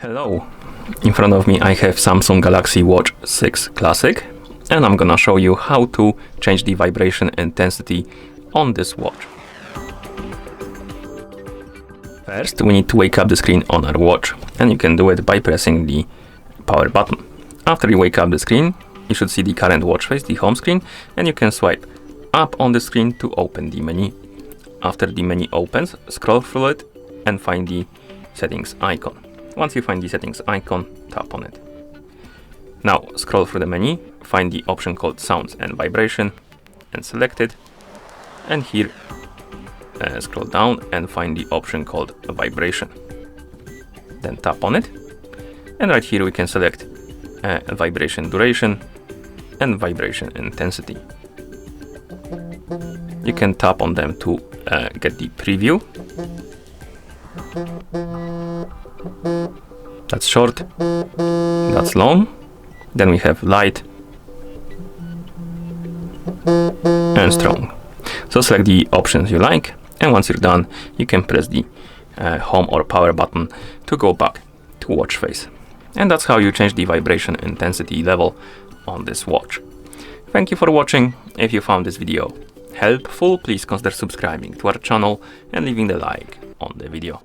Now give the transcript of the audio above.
Hello, in front of me I have Samsung Galaxy Watch 6 Classic and I'm gonna show you how to change the vibration intensity on this watch. First we need to wake up the screen on our watch and you can do it by pressing the power button. After you wake up the screen, you should see the current watch face, the home screen, and you can swipe up on the screen to open the menu. After the menu opens, scroll through it and find the settings icon. Once you find the settings icon, tap on it. Now scroll through the menu, find the option called sounds and vibration and select it. And here scroll down and find the option called vibration. Then tap on it. And right here we can select vibration duration and vibration intensity. You can tap on them to get the preview. That's short, that's long. Then we have light and strong. So select the options you like, and once you're done, you can press the home or power button to go back to watch face. And that's how you change the vibration intensity level on this watch. Thank you for watching. If you found this video helpful, please consider subscribing to our channel and leaving the like on the video.